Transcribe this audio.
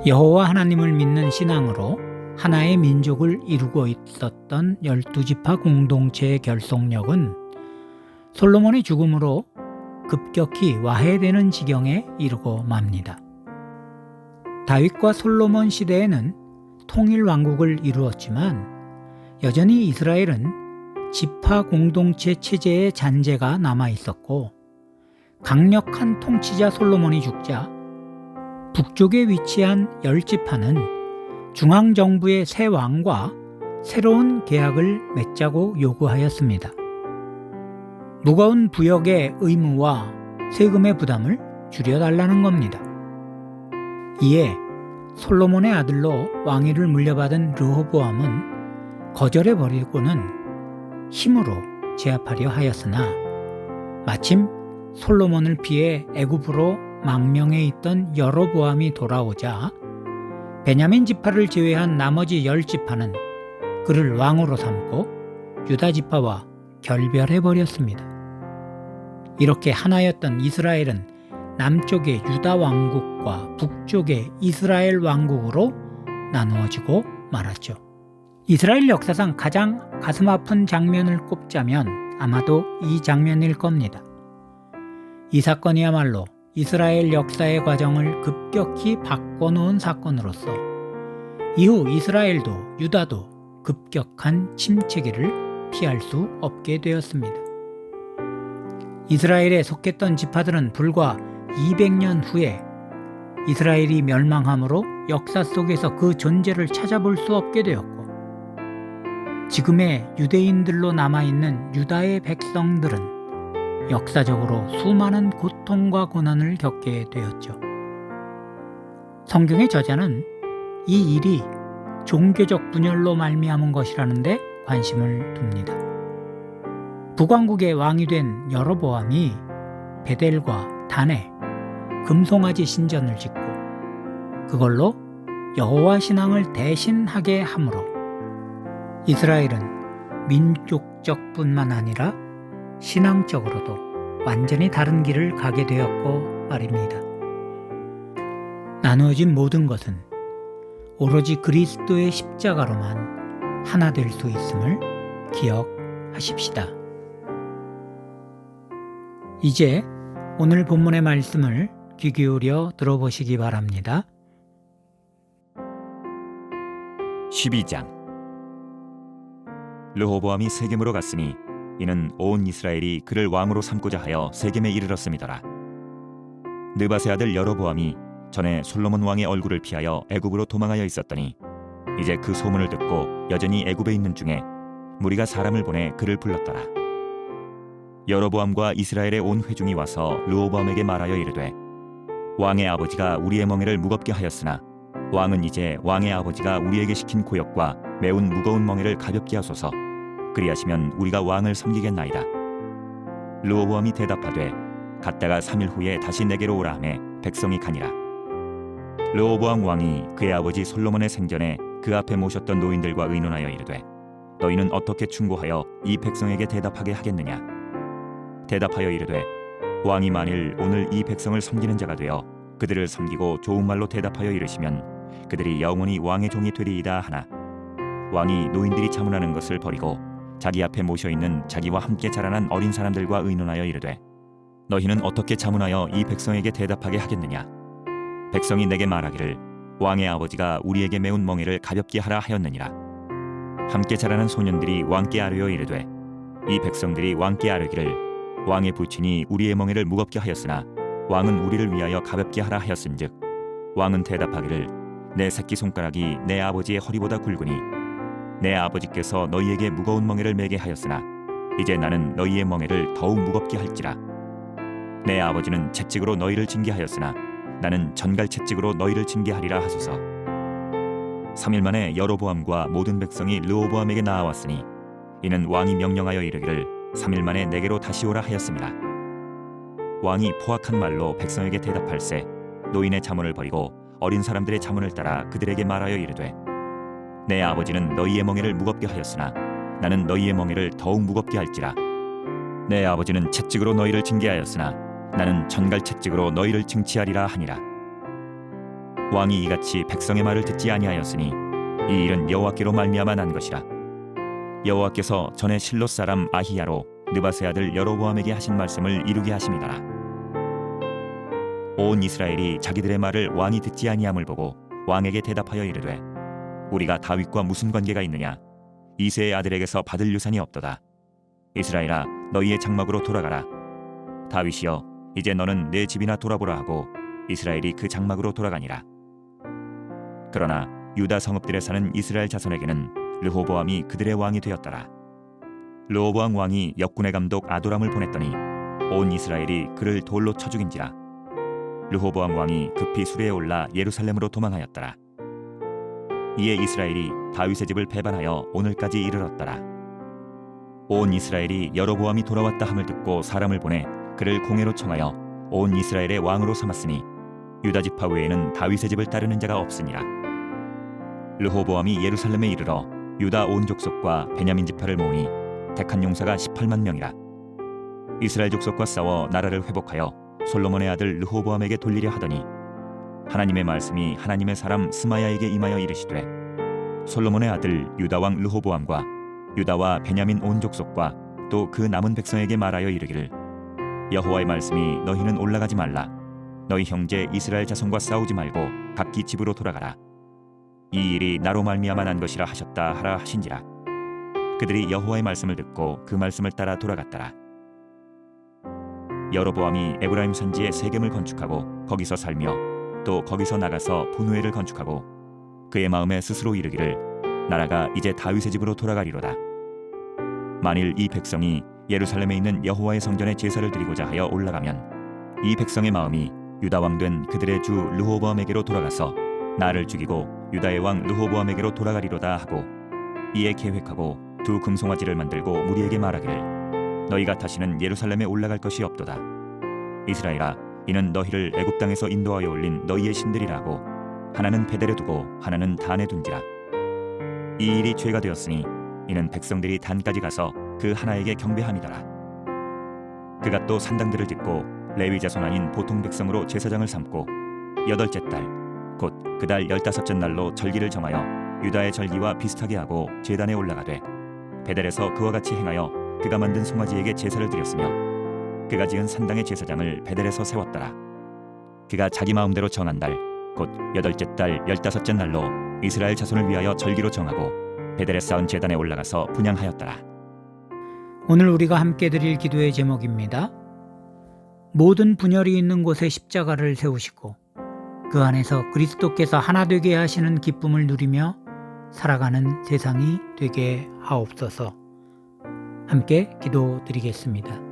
여호와 하나님을 믿는 신앙으로 하나의 민족을 이루고 있었던 12지파 공동체의 결속력은 솔로몬의 죽음으로 급격히 와해되는 지경에 이르고 맙니다. 다윗과 솔로몬 시대에는 통일 왕국을 이루었지만 여전히 이스라엘은 지파 공동체 체제의 잔재가 남아 있었고, 강력한 통치자 솔로몬이 죽자 북쪽에 위치한 10지파는 중앙정부의 새 왕과 새로운 계약을 맺자고 요구하였습니다. 무거운 부역의 의무와 세금의 부담을 줄여달라는 겁니다. 이에 솔로몬의 아들로 왕위를 물려받은 르호보암은 거절해버리고는 힘으로 제압하려 하였으나 마침 솔로몬을 피해 애굽으로 망명해 있던 여로보암이 돌아오자 베냐민 지파를 제외한 나머지 10지파는 그를 왕으로 삼고 유다 지파와 결별해버렸습니다. 이렇게 하나였던 이스라엘은 남쪽의 유다 왕국과 북쪽의 이스라엘 왕국으로 나누어지고 말았죠. 이스라엘 역사상 가장 가슴 아픈 장면을 꼽자면 아마도 이 장면일 겁니다. 이 사건이야말로 이스라엘 역사의 과정을 급격히 바꿔놓은 사건으로서 이후 이스라엘도 유다도 급격한 침체기를 피할 수 없게 되었습니다. 이스라엘에 속했던 지파들은 불과 200년 후에 이스라엘이 멸망함으로 역사 속에서 그 존재를 찾아볼 수 없게 되었고, 지금의 유대인들로 남아있는 유다의 백성들은 역사적으로 수많은 고통과 고난을 겪게 되었죠. 성경의 저자는 이 일이 종교적 분열로 말미암은 것이라는 데 관심을 둡니다. 북왕국의 왕이 된 여로보암이 베델과 단에 금송아지 신전을 짓고 그걸로 여호와 신앙을 대신하게 함으로 이스라엘은 민족적 뿐만 아니라 신앙적으로도 완전히 다른 길을 가게 되었고 말입니다. 나누어진 모든 것은 오로지 그리스도의 십자가로만 하나 될 수 있음을 기억하십시다. 이제 오늘 본문의 말씀을 귀 기울여 들어보시기 바랍니다. 12장. 르호보암이 세겜으로 갔으니 이는 온 이스라엘이 그를 왕으로 삼고자 하여 세겜에 이르렀음이더라. 느밧의 아들 여로보암이 전에 솔로몬 왕의 얼굴을 피하여 애굽으로 도망하여 있었더니 이제 그 소문을 듣고 여전히 애굽에 있는 중에 무리가 사람을 보내 그를 불렀더라. 여로보암과 이스라엘의 온 회중이 와서 르호보암에게 말하여 이르되, 왕의 아버지가 우리의 멍에를 무겁게 하였으나 왕은 이제 왕의 아버지가 우리에게 시킨 고역과 매운 무거운 멍에를 가볍게 하소서. 그리하시면 우리가 왕을 섬기겠나이다. 르호보암이 대답하되, 갔다가 3일 후에 다시 내게로 오라 하매 백성이 가니라. 르호보암 왕이 그의 아버지 솔로몬의 생전에 그 앞에 모셨던 노인들과 의논하여 이르되, 너희는 어떻게 충고하여 이 백성에게 대답하게 하겠느냐? 대답하여 이르되, 왕이 만일 오늘 이 백성을 섬기는 자가 되어 그들을 섬기고 좋은 말로 대답하여 이르시면 그들이 영원히 왕의 종이 되리이다 하나, 왕이 노인들이 자문하는 것을 버리고 자기 앞에 모셔있는 자기와 함께 자라난 어린 사람들과 의논하여 이르되, 너희는 어떻게 자문하여 이 백성에게 대답하게 하겠느냐? 백성이 내게 말하기를, 왕의 아버지가 우리에게 매운 멍에를 가볍게 하라 하였느니라. 함께 자라는 소년들이 왕께 아뢰어 이르되, 이 백성들이 왕께 아뢰기를, 왕의 부친이 우리의 멍에를 무겁게 하였으나 왕은 우리를 위하여 가볍게 하라 하였은즉, 왕은 대답하기를, 내 새끼손가락이 내 아버지의 허리보다 굵으니 내 아버지께서 너희에게 무거운 멍에를 매게 하였으나 이제 나는 너희의 멍에를 더욱 무겁게 할지라. 내 아버지는 채찍으로 너희를 징계하였으나 나는 전갈 채찍으로 너희를 징계하리라 하소서. 3일 만에 여로보암과 모든 백성이 르호보암에게 나아왔으니 이는 왕이 명령하여 이르기를 3일 만에 내게로 다시 오라 하였습니다. 왕이 포악한 말로 백성에게 대답할세 노인의 자문을 버리고 어린 사람들의 자문을 따라 그들에게 말하여 이르되, 내 아버지는 너희의 멍에를 무겁게 하였으나 나는 너희의 멍에를 더욱 무겁게 할지라. 내 아버지는 채찍으로 너희를 징계하였으나 나는 전갈 채찍으로 너희를 징치하리라 하니라. 왕이 이같이 백성의 말을 듣지 아니하였으니 이 일은 여호와께로 말미암아 난 것이라. 여호와께서 전에 실롯 사람 아히야로 느밧의 아들 여로보암에게 하신 말씀을 이루게 하심이더라. 온 이스라엘이 자기들의 말을 왕이 듣지 아니함을 보고 왕에게 대답하여 이르되 우리가 다윗과 무슨 관계가 있느냐? 이새의 아들에게서 받을 유산이 없도다. 이스라엘아, 너희의 장막으로 돌아가라. 다윗이여, 이제 너는 내 집이나 돌아보라 하고 이스라엘이 그 장막으로 돌아가니라. 그러나 유다 성읍들에 사는 이스라엘 자손에게는 르호보암이 그들의 왕이 되었더라. 르호보암 왕이 역군의 감독 아도람을 보냈더니 온 이스라엘이 그를 돌로 쳐 죽인지라. 르호보암 왕이 급히 수레에 올라 예루살렘으로 도망하였더라. 이에 이스라엘이 다윗의 집을 배반하여 오늘까지 이르렀더라. 온 이스라엘이 여로보암이 돌아왔다 함을 듣고 사람을 보내 그를 공회로 청하여 온 이스라엘의 왕으로 삼았으니 유다 지파 외에는 다윗의 집을 따르는 자가 없으니라. 르호보암이 예루살렘에 이르러 유다 온 족속과 베냐민 지파를 모으니 택한 용사가 18만 명이라. 이스라엘 족속과 싸워 나라를 회복하여 솔로몬의 아들 르호보암에게 돌리려 하더니 하나님의 말씀이 하나님의 사람 스마야에게 임하여 이르시되 솔로몬의 아들 유다 왕 르호보암과 유다와 베냐민 온 족속과 또 그 남은 백성에게 말하여 이르기를 여호와의 말씀이 너희는 올라가지 말라. 너희 형제 이스라엘 자손과 싸우지 말고 각기 집으로 돌아가라. 이 일이 나로 말미암아 난 것이라 하셨다 하라 하신지라. 그들이 여호와의 말씀을 듣고 그 말씀을 따라 돌아갔더라. 여로보암이 에브라임 산지에 세겜을 건축하고 거기서 살며 또 거기서 나가서 분우엘을 건축하고 그의 마음에 스스로 이르기를 나라가 이제 다윗의 집으로 돌아가리로다. 만일 이 백성이 예루살렘에 있는 여호와의 성전에 제사를 드리고자 하여 올라가면 이 백성의 마음이 유다 왕 된 그들의 주 르호보암에게로 돌아가서 나를 죽이고 유다의 왕 르호보암에게로 돌아가리로다 하고 이에 계획하고 두 금송아지를 만들고 무리에게 말하기를 너희가 다시는 예루살렘에 올라갈 것이 없도다. 이스라엘아, 이는 너희를 애굽 땅에서 인도하여 올린 너희의 신들이라고 하나는 베델에 두고 하나는 단에 둔지라. 이 일이 죄가 되었으니 이는 백성들이 단까지 가서 그 하나에게 경배함이더라. 그가 또 산당들을 짓고 레위 자손 아닌 보통 백성으로 제사장을 삼고 8째 달 곧 그 달 15째 날로 절기를 정하여 유다의 절기와 비슷하게 하고 제단에 올라가되 베델에서 그와 같이 행하여 그가 만든 송아지에게 제사를 드렸으며 그가 지은 산당의 제사장을 베델에서 세웠더라. 그가 자기 마음대로 정한 달 곧 8째 달 15째 날로 이스라엘 자손을 위하여 절기로 정하고 베델에 쌓은 제단에 올라가서 분향하였더라. 오늘 우리가 함께 드릴 기도의 제목입니다. 모든 분열이 있는 곳에 십자가를 세우시고 그 안에서 그리스도께서 하나 되게 하시는 기쁨을 누리며 살아가는 세상이 되게 하옵소서. 함께 기도드리겠습니다.